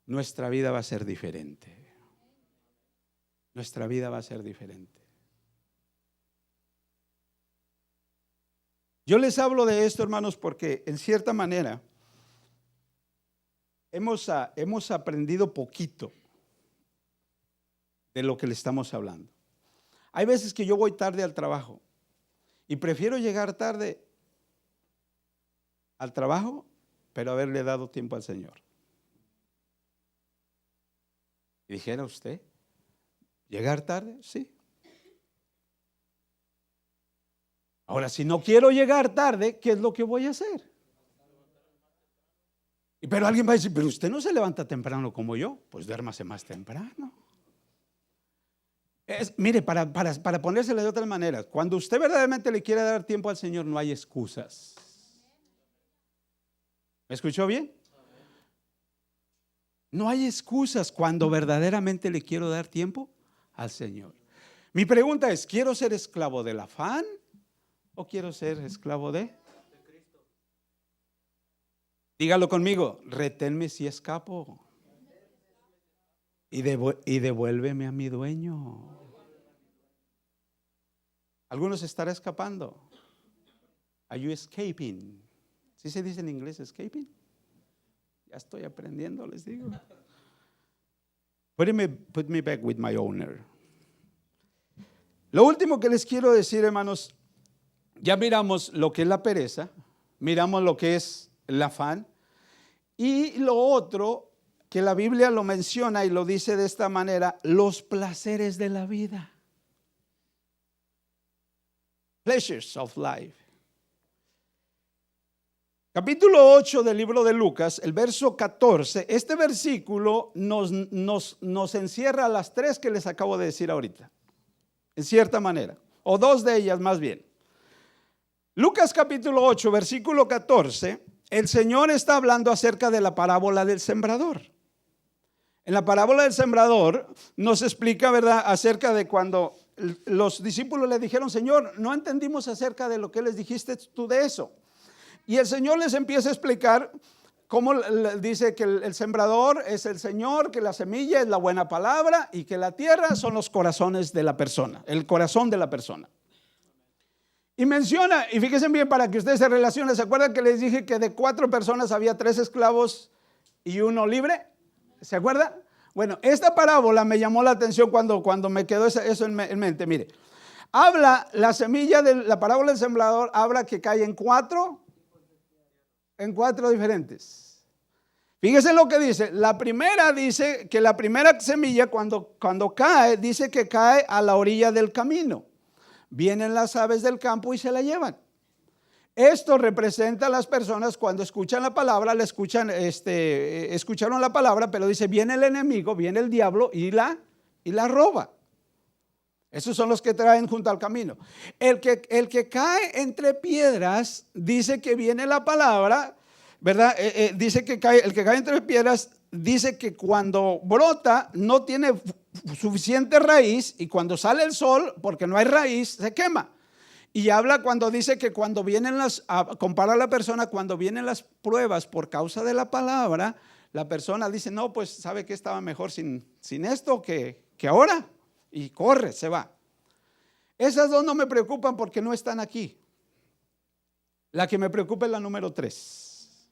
nuestra vida va a ser diferente. Nuestra vida va a ser diferente. Yo les hablo de esto, hermanos, porque en cierta manera hemos aprendido poquito de lo que le estamos hablando. Hay veces que yo voy tarde al trabajo y prefiero llegar tarde al trabajo, pero haberle dado tiempo al Señor. Y dijera usted, ¿llegar tarde? Sí. Ahora, si no quiero llegar tarde, ¿qué es lo que voy a hacer? Pero alguien va a decir, pero usted no se levanta temprano como yo. Pues duérmase más temprano. Mire, para ponérselo de otra manera, cuando usted verdaderamente le quiere dar tiempo al Señor, no hay excusas. ¿Me escuchó bien? No hay excusas cuando verdaderamente le quiero dar tiempo al Señor. Mi pregunta es, ¿quiero ser esclavo del afán o quiero ser esclavo de Cristo? Dígalo conmigo, reténme si escapo y devuélveme a mi dueño. Algunos estarán escapando. Are you escaping? ¿Sí se dice en inglés escaping? Ya estoy aprendiendo, les digo. Put me back with my owner. Lo último que les quiero decir, hermanos, ya miramos lo que es la pereza, miramos lo que es el afán, y lo otro que la Biblia lo menciona y lo dice de esta manera, los placeres de la vida. Pleasures of life. Capítulo 8 del libro de Lucas, el verso 14, este versículo nos encierra las tres que les acabo de decir ahorita, en cierta manera, o dos de ellas más bien. Lucas capítulo 8, versículo 14, el Señor está hablando acerca de la parábola del sembrador. En la parábola del sembrador nos explica, ¿verdad?, acerca de cuando los discípulos le dijeron, Señor, no entendimos acerca de lo que les dijiste tú de eso. Y el Señor les empieza a explicar cómo dice que el sembrador es el Señor, que la semilla es la buena palabra y que la tierra son los corazones de la persona, el corazón de la persona. Y menciona, y fíjense bien para que ustedes se relacionen, ¿se acuerdan que les dije que de 4 personas había 3 esclavos y 1 libre? ¿Se acuerdan? Bueno, esta parábola me llamó la atención cuando me quedó eso en mente. Mire, habla la semilla de la parábola del sembrador, habla que cae en 4 diferentes. Fíjese lo que dice. La primera dice que la primera semilla cuando cae, dice que cae a la orilla del camino. Vienen las aves del campo y se la llevan. Esto representa a las personas cuando escuchan la palabra, escucharon la palabra, pero dice, viene el enemigo, viene el diablo y la roba. Esos son los que traen junto al camino. El que cae entre piedras, dice que viene la palabra, ¿verdad? Dice que el que cae entre piedras, dice que cuando brota no tiene suficiente raíz y cuando sale el sol, porque no hay raíz, se quema. Y habla cuando dice que cuando vienen compara a la persona, cuando vienen las pruebas por causa de la palabra, la persona dice, no, pues sabe que estaba mejor sin esto que ahora. Y corre, se va. Esas dos no me preocupan porque no están aquí. La que me preocupa es la número 3.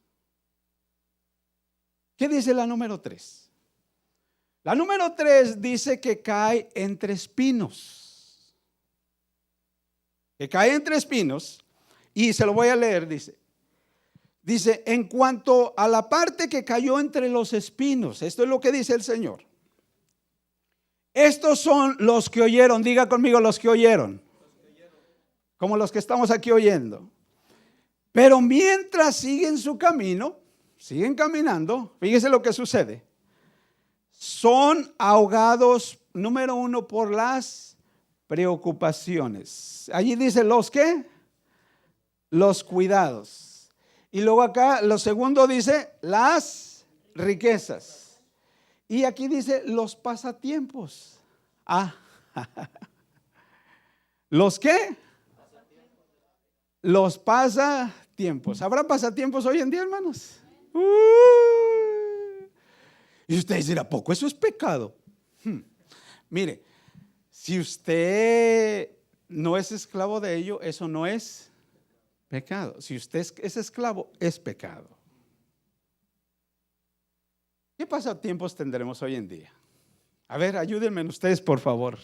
¿Qué dice la número 3? La número 3 dice que cae entre espinos. Que cae entre espinos, y se lo voy a leer, dice, en cuanto a la parte que cayó entre los espinos, esto es lo que dice el Señor. Estos son los que oyeron, diga conmigo los que oyeron, como los que estamos aquí oyendo. Pero mientras siguen su camino, siguen caminando, fíjese lo que sucede. Son ahogados, número 1, por las preocupaciones. Allí dice los ¿qué? Los cuidados. Y luego acá lo segundo dice las riquezas. Y aquí dice los pasatiempos. Ah, ¿los qué? Los pasatiempos. ¿Habrá pasatiempos hoy en día, hermanos? Y usted dice, ¿a poco eso es pecado? Mire, si usted no es esclavo de ello, eso no es pecado. Si usted es esclavo, es pecado. ¿Qué pasatiempos tendremos hoy en día? A ver, ayúdenme ustedes, por favor.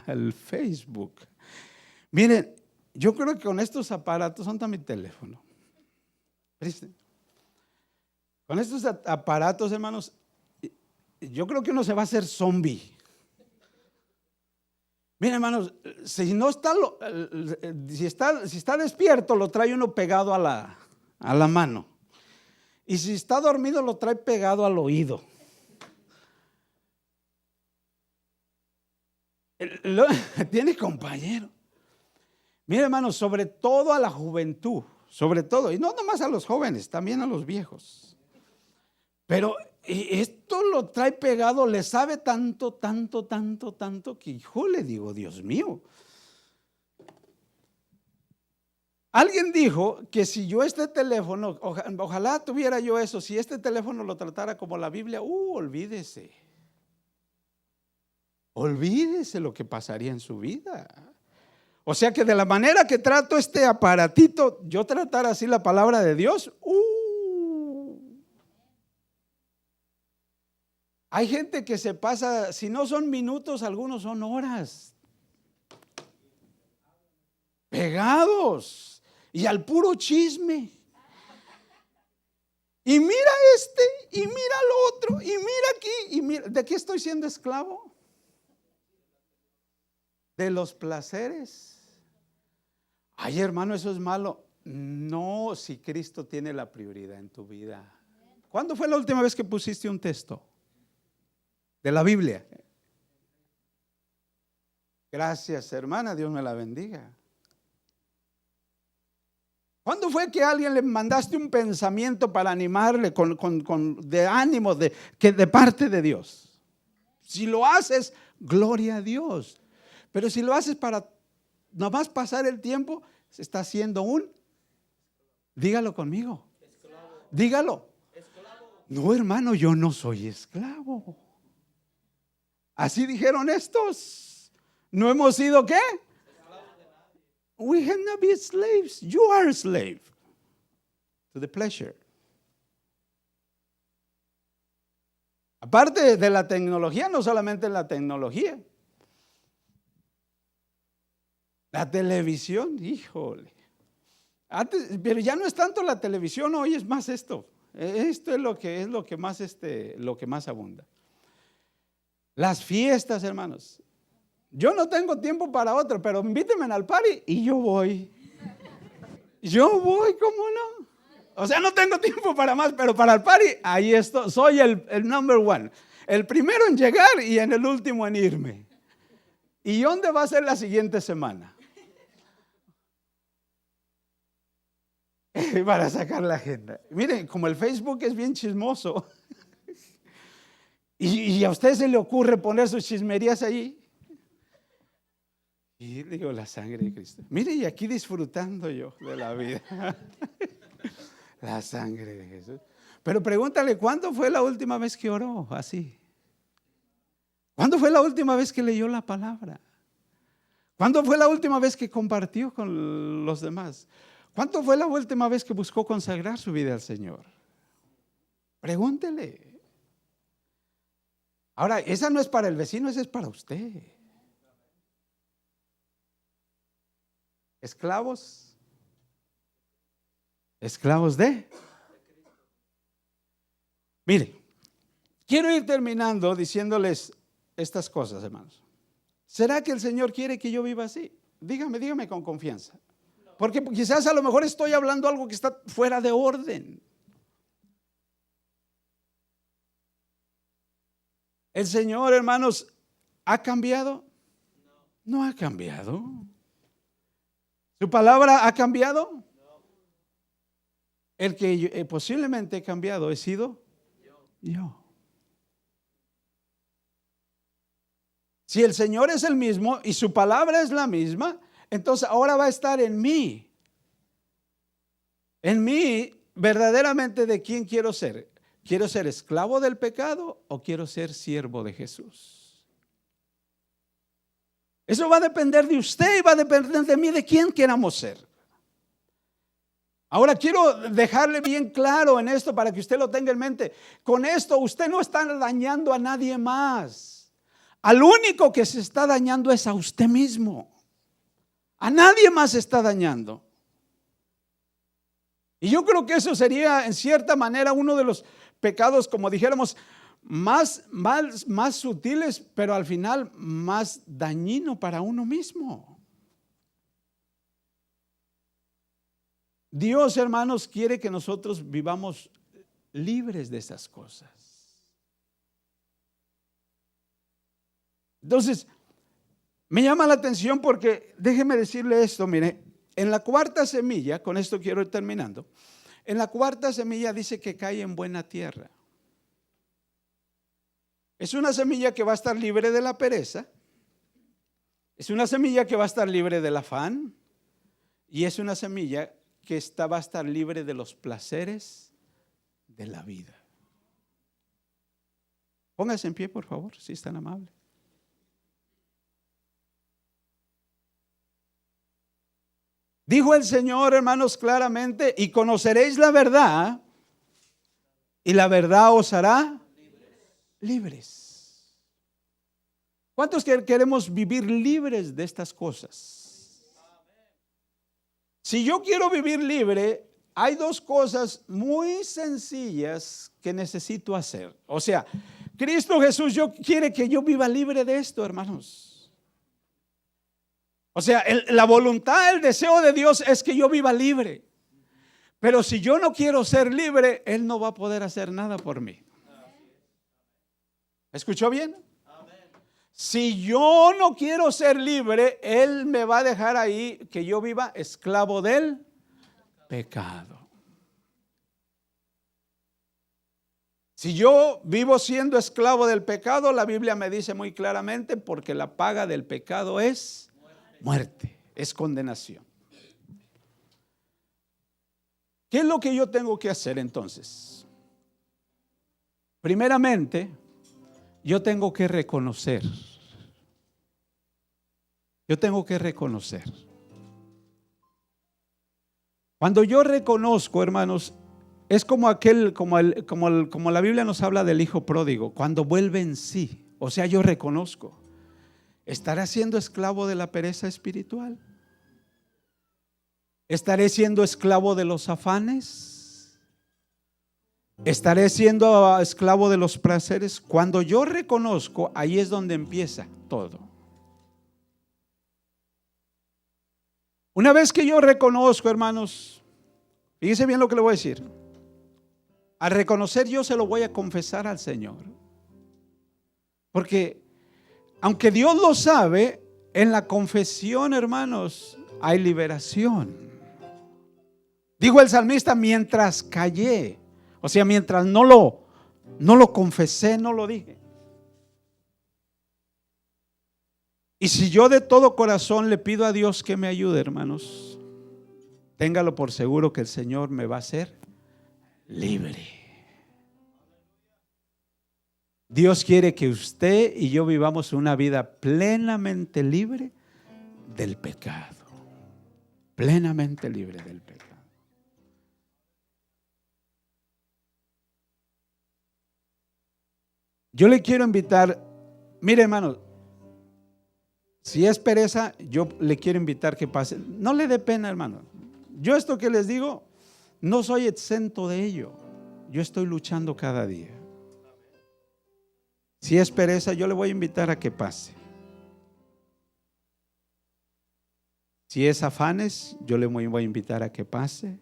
El Facebook. Miren, yo creo que con estos aparatos, ¿dónde está mi teléfono? Con estos aparatos, hermanos, yo creo que uno se va a hacer zombie. Miren, hermanos, si no está, si está despierto, lo trae uno pegado a la mano. Y si está dormido, lo trae pegado al oído. Tiene compañero. Miren, hermanos, sobre todo a la juventud, sobre todo, y no nomás a los jóvenes, también a los viejos. Pero esto lo trae pegado, le sabe tanto que yo le digo, Dios mío. Alguien dijo que si yo este teléfono, ojalá tuviera yo eso, si este teléfono lo tratara como la Biblia, olvídese. Olvídese lo que pasaría en su vida. O sea que de la manera que trato este aparatito, yo tratar así la palabra de Dios, hay gente que se pasa, si no son minutos, algunos son horas, pegados y al puro chisme. Y mira y mira lo otro, y mira aquí, y mira, ¿de qué estoy siendo esclavo? De los placeres. Ay, hermano, eso es malo. No, si Cristo tiene la prioridad en tu vida. ¿Cuándo fue la última vez que pusiste un texto de la Biblia? Gracias, hermana, Dios me la bendiga. ¿Cuándo fue que a alguien le mandaste un pensamiento para animarle de ánimo de parte de Dios? Si lo haces, gloria a Dios. Pero si lo haces para nomás pasar el tiempo, se está haciendo dígalo conmigo. Esclavo. Dígalo. Esclavo. No, hermano, yo no soy esclavo. Así dijeron estos. ¿No hemos sido qué? We have not been slaves. You are a slave to the pleasure. Aparte de la tecnología, no solamente la tecnología. La televisión, híjole. Antes, pero ya no es tanto la televisión, hoy es más esto. Esto es lo que más abunda. Las fiestas, hermanos. Yo no tengo tiempo para otro, pero invítenme al party y yo voy. Yo voy, ¿cómo no? O sea, no tengo tiempo para más, pero para el party, ahí estoy. Soy el number one. El primero en llegar y en el último en irme. ¿Y dónde va a ser la siguiente semana? Para sacar la agenda. Miren, como el Facebook es bien chismoso. Y a usted se le ocurre poner sus chismerías ahí. Y digo, la sangre de Cristo. Mire, y aquí disfrutando yo de la vida. La sangre de Jesús. Pero pregúntale, ¿cuándo fue la última vez que oró así? ¿Cuándo fue la última vez que leyó la palabra? ¿Cuándo fue la última vez que compartió con los demás? ¿Cuándo fue la última vez que buscó consagrar su vida al Señor? Pregúntele. Ahora, esa no es para el vecino, esa es para usted. Esclavos. Esclavos de. Mire, quiero ir terminando diciéndoles estas cosas, hermanos. ¿Será que el Señor quiere que yo viva así? Dígame con confianza. Porque quizás a lo mejor estoy hablando algo que está fuera de orden. ¿El Señor, hermanos, ha cambiado? No ha cambiado. ¿Su palabra ha cambiado? El que posiblemente he cambiado he sido yo. Si el Señor es el mismo y su palabra es la misma, entonces ahora va a estar en mí. En mí, verdaderamente, ¿de quién quiero ser? ¿Quiero ser esclavo del pecado o quiero ser siervo de Jesús? Eso va a depender de usted y va a depender de mí, de quién queramos ser. Ahora quiero dejarle bien claro en esto para que usted lo tenga en mente. Con esto usted no está dañando a nadie más. Al único que se está dañando es a usted mismo. A nadie más se está dañando. Y yo creo que eso sería en cierta manera uno de los pecados, como dijéramos, más sutiles, pero al final más dañino para uno mismo. Dios, hermanos, quiere que nosotros vivamos libres de esas cosas. Entonces, me llama la atención porque déjeme decirle esto, mire, en la cuarta semilla, con esto quiero ir terminando, en la cuarta semilla dice que cae en buena tierra. Es una semilla que va a estar libre de la pereza, es una semilla que va a estar libre del afán y es una semilla que va a estar libre de los placeres de la vida. Póngase en pie, por favor, si es tan amable. Dijo el Señor, hermanos, claramente, y conoceréis la verdad, y la verdad os hará libres. ¿Cuántos queremos vivir libres de estas cosas? Si yo quiero vivir libre, hay dos cosas muy sencillas que necesito hacer. O sea, Cristo Jesús quiere que yo viva libre de esto, hermanos. O sea, la voluntad, el deseo de Dios es que yo viva libre. Pero si yo no quiero ser libre, Él no va a poder hacer nada por mí. ¿Escuchó bien? Si yo no quiero ser libre, Él me va a dejar ahí que yo viva esclavo del pecado. Si yo vivo siendo esclavo del pecado, la Biblia me dice muy claramente, porque la paga del pecado es muerte, es condenación. ¿Qué es lo que yo tengo que hacer entonces? Primeramente, yo tengo que reconocer. Yo tengo que reconocer. Cuando yo reconozco, hermanos, es como como la Biblia nos habla del hijo pródigo, cuando vuelve en sí. O sea, yo reconozco. ¿Estaré siendo esclavo de la pereza espiritual? ¿Estaré siendo esclavo de los afanes? ¿Estaré siendo esclavo de los placeres? Cuando yo reconozco, ahí es donde empieza todo. Una vez que yo reconozco, hermanos, fíjese bien lo que le voy a decir. Al reconocer, yo se lo voy a confesar al Señor. Porque aunque Dios lo sabe, en la confesión, hermanos, hay liberación. Dijo el salmista, mientras callé. O sea, mientras no lo confesé, no lo dije. Y si yo de todo corazón le pido a Dios que me ayude, hermanos, téngalo por seguro que el Señor me va a hacer libre. Dios quiere que usted y yo vivamos una vida plenamente libre del pecado. Plenamente libre del pecado. Yo le quiero invitar, mire hermano, si es pereza, yo le quiero invitar que pase. No le dé pena, hermano. Yo esto que les digo, no soy exento de ello. Yo estoy luchando cada día. Si es pereza, yo le voy a invitar a que pase. Si es afanes, yo le voy a invitar a que pase.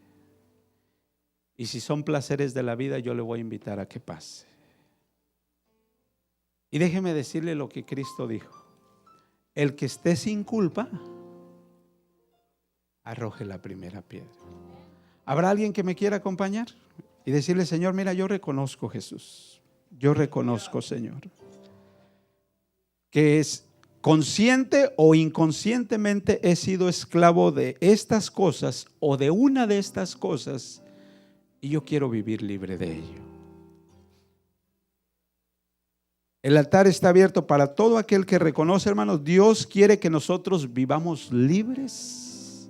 Y si son placeres de la vida, yo le voy a invitar a que pase. Y déjeme decirle lo que Cristo dijo. El que esté sin culpa, arroje la primera piedra. ¿Habrá alguien que me quiera acompañar? Y decirle, Señor, mira, yo reconozco, Jesús. Yo reconozco, Señor, que consciente o inconscientemente he sido esclavo de estas cosas o de una de estas cosas y yo quiero vivir libre de ello. El altar está abierto para todo aquel que reconoce, hermanos, Dios quiere que nosotros vivamos libres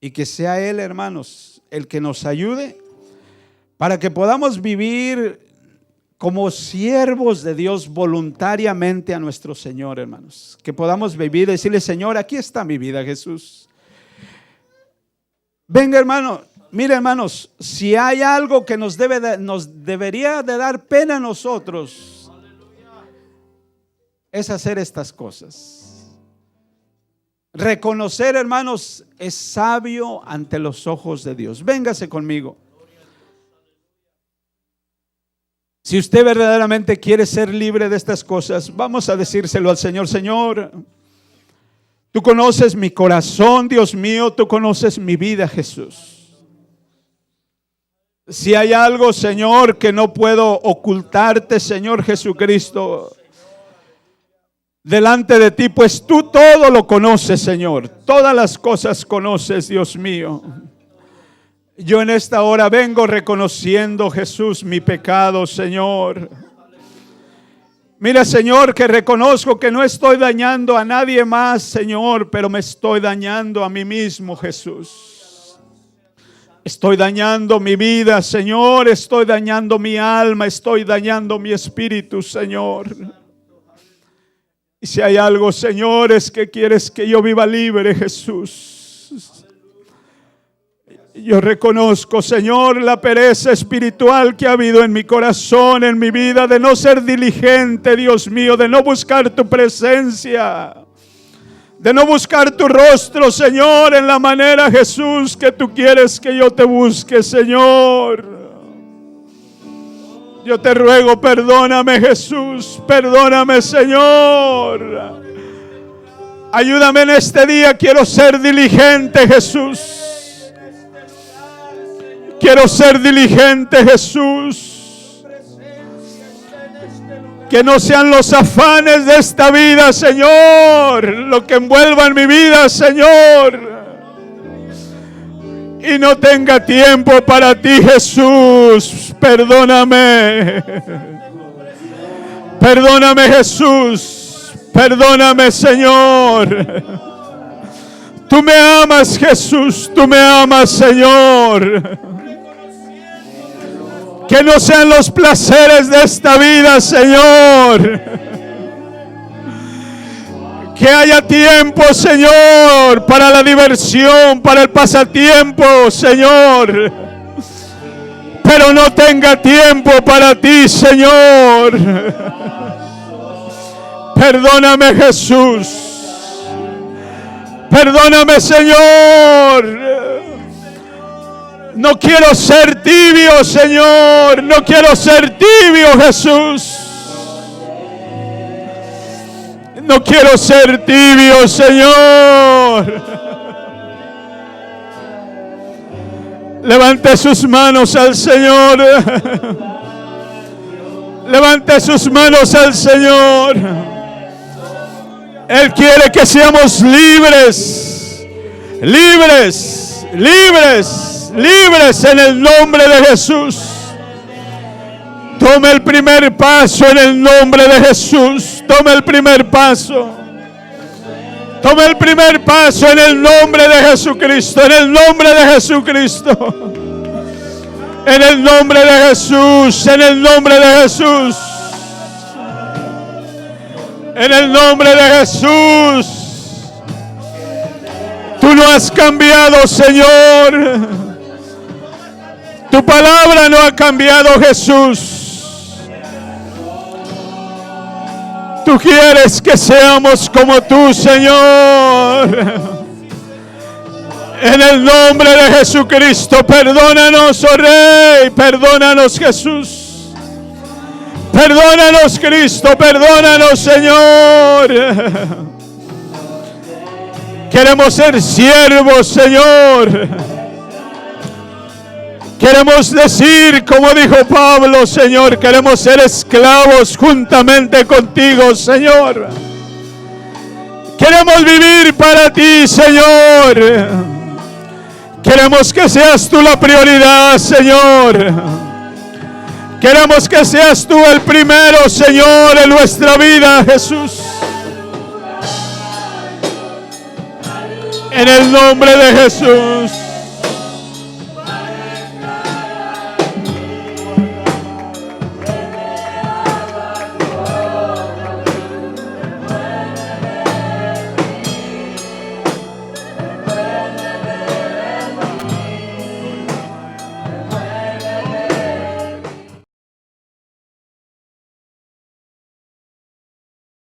y que sea Él, hermanos, el que nos ayude para que podamos vivir como siervos de Dios voluntariamente a nuestro Señor, hermanos. Que podamos vivir y decirle: Señor, aquí está mi vida, Jesús. Venga, hermano, mire, hermanos, si hay algo que nos debería de dar pena a nosotros, es hacer estas cosas. Reconocer, hermanos, es sabio ante los ojos de Dios. Véngase conmigo. Si usted verdaderamente quiere ser libre de estas cosas, vamos a decírselo al Señor: Señor, tú conoces mi corazón, Dios mío, tú conoces mi vida, Jesús. Si hay algo, Señor, que no puedo ocultarte, Señor Jesucristo, delante de ti, pues tú todo lo conoces, Señor. Todas las cosas conoces, Dios mío. Yo en esta hora vengo reconociendo, Jesús, mi pecado, Señor. Mira, Señor, que reconozco que no estoy dañando a nadie más, Señor, pero me estoy dañando a mí mismo, Jesús. Estoy dañando mi vida, Señor. Estoy dañando mi alma. Estoy dañando mi espíritu, Señor. Y si hay algo, Señor, es que quieres que yo viva libre, Jesús. Yo reconozco, Señor, la pereza espiritual que ha habido en mi corazón, en mi vida, de no ser diligente, Dios mío, de no buscar tu presencia, de no buscar tu rostro, Señor, en la manera, Jesús, que tú quieres que yo te busque, Señor. Yo te ruego, perdóname, Jesús, perdóname, Señor. Ayúdame en este día, quiero ser diligente, Jesús. Quiero ser diligente, Jesús. Que no sean los afanes de esta vida, Señor, lo que envuelva en mi vida, Señor. Y no tenga tiempo para ti, Jesús. Perdóname. Perdóname, Jesús. Perdóname, Señor. Tú me amas, Jesús. Tú me amas, Señor. Que no sean los placeres de esta vida, Señor. Que haya tiempo, Señor, para la diversión, para el pasatiempo, Señor. Pero no tenga tiempo para ti, Señor. Perdóname, Jesús. Perdóname, Señor. No quiero ser tibio, Señor. No quiero ser tibio, Jesús. No quiero ser tibio, Señor. Levante sus manos al Señor. Levante sus manos al Señor. Él quiere que seamos libres. Libres. Libres. Libres en el nombre de Jesús. Tome el primer paso en el nombre de Jesús. Tome el primer paso. Tome el primer paso en el nombre de Jesucristo. En el nombre de Jesucristo. En el nombre de Jesús. En el nombre de Jesús. En el nombre de Jesús. Tú no has cambiado, Señor. Tu palabra no ha cambiado, Jesús. Tú quieres que seamos como tú, Señor. En el nombre de Jesucristo, perdónanos, oh Rey. Perdónanos, Jesús. Perdónanos, Cristo. Perdónanos, Señor. Queremos ser siervos, Señor. Queremos decir, como dijo Pablo, Señor, queremos ser esclavos juntamente contigo, Señor. Queremos vivir para ti, Señor. Queremos que seas tú la prioridad, Señor. Queremos que seas tú el primero, Señor, en nuestra vida, Jesús. En el nombre de Jesús.